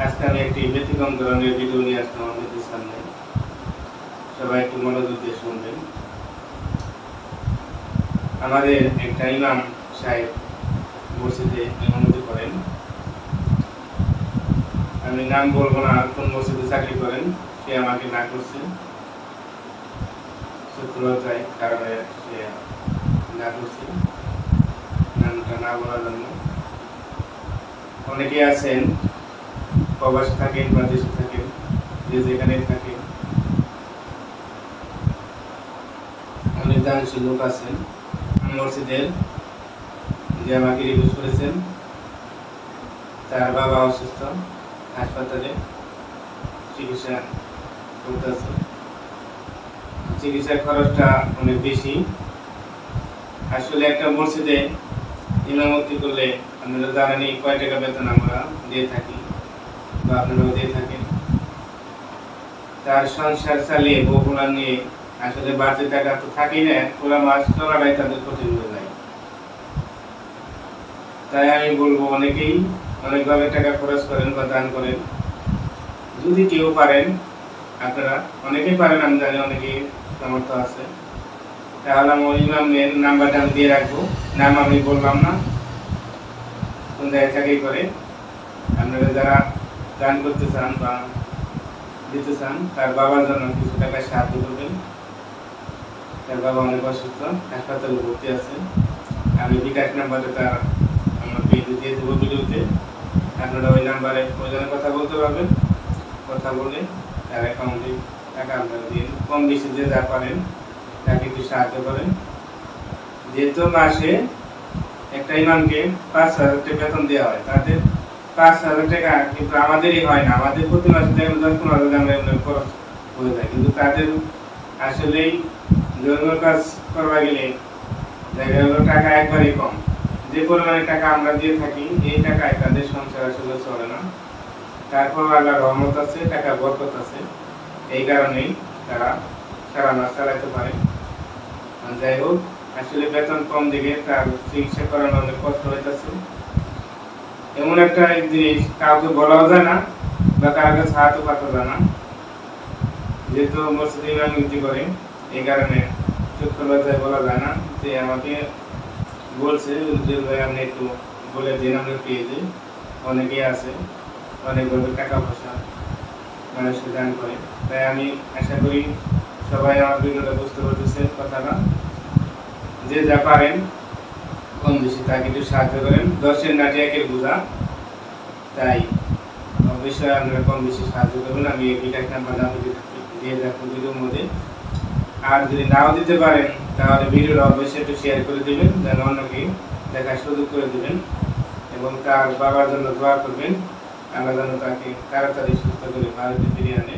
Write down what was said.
আজকে আমি একটি ব্যতিক্রম ধরনের ভিডিও নিয়ে আসলাম আপনাদের সামনে। সবাই একটু মনোযোগ দিয়ে শুনবেন। আমাদের একটা ইমাম সাহেব মসজিদে ইমামতি করেন। আমি নাম বলবো না কোন মসজিদে চাকরি করেন, সে আমাকে না করছে শত্রুতার কারণে সে না করছে, নামটা না বলার জন্য। অনেকে আছেন প্রবাসে থাকেন বা দেশে থাকেন, যে যেখানে থাকেন, অনেক দানশীল লোক আছেন মসজিদের, যে আমাকে রিকোয়েস্ট করেছেন। তার বাবা অসুস্থ, হাসপাতালে চিকিৎসা করতেছে। চিকিৎসার খরচটা অনেক বেশি। আসলে একটা মসজিদে ইমামতি করলে আপনারা জানেনই কয় টাকা বেতন আমরা দিয়ে থাকি বা আপনারাও দিয়ে থাকেন। তার সংসার চালিয়ে বউগুলা নিয়ে আসলে বাড়তি টাকা তো থাকেই না, পুরো মাস চলাটাই তাদের কঠিন হয়ে যায়। তাই আমি বলবো অনেকেই অনেকভাবে টাকা খরচ করেন বা দান করেন। যদি কেউ পারেন, আপনারা অনেকেই পারেন, আমি জানি অনেকেই সামর্থ্য আছে, তাহলে আমার ইমামের নাম্বারটা আমি দিয়ে রাখবো। নাম আমি বললাম না, কোন জায়গায় চাকরি করে। আপনারা যারা দান করতে চান বা দিতে চান, তার বাবার জন্য কিছু টাকা সাহায্য করবেন। তার বাবা অনেক অসুস্থ, হাসপাতালে ভর্তি আছে। আমি বিকাশ নাম্বারে তার আমার পেজে দিয়ে দেবো ভিডিওতে। আপনারা ওই নাম্বারে প্রয়োজনে কথা বলতে পারবেন। কথা বলে তার অ্যাকাউন্টে টাকা আপনারা দিন, কম বেশি যে যা পারেন তাকে একটু সাহায্য করেন। যেহেতু মাসে একটা ইমামকে ৫,০০০ টাকা বেতন দেওয়া হয়, তাদের ৫,০০০ টাকা কিন্তু আমাদেরই হয় না। আমাদের প্রতি মাসে ১০-১৫,০০০ টাকা খরচ হয়ে যায়, কিন্তু তাদের আসলেই ধর্মীয় কাজ করবা গেলে দেখা গেল টাকা একবারই কম। যে পরিমাণে টাকা আমরা দিয়ে থাকি, এই টাকায় তাদের সংসার আসলে চলে না। তারপর আল্লাহর রহমত আছে, টাকা বরকত আছে, এই কারণেই তারা সারা মাস চালাতে পারে। যাই হোক, আসলে বেতন কম দিকে তার চিকিৎসা করানো অনেক কষ্ট হইতেছে। এমন একটা জিনিস কাউকে বলাও যায় না বা কারো কাছে হাতও পাতা যায় না, যেহেতু মসজিদে ইমামতি করে, এই কারণে চোখ লজ্জায় বলা যায় না। যে আমাকে বলছে যে ভাই আপনি একটু বলে দিন, আমরা পেয়েছি। অনেকেই আছে অনেকভাবে টাকা পয়সা মানুষকে দান করে। তাই আমি আশা করি সবাই আমার ভিডিওটা বুঝতে পারতেছে কথাটা। যে যা পারেন কম বেশি তাকে একটু সাহায্য করেন। ১০-এর নাটি ১-এর বোঝা, তাই অবশ্যই আপনারা কম বেশি সাহায্য করবেন। আমি এই বিকাশ নাম্বার দিয়ে রাখবো ভিডিওর মধ্যে। আর যদি নাও দিতে পারেন, তাহলে ভিডিওটা অবশ্যই একটু শেয়ার করে দেবেন, যেন অন্যকে দেখার সুযোগ করে দেবেন। এবং তার বাবার জন্য দোয়া করবেন, আল্লাহ যেন তাকে তাড়াতাড়ি সুস্থ করে ভারতে ফিরিয়ে আনে।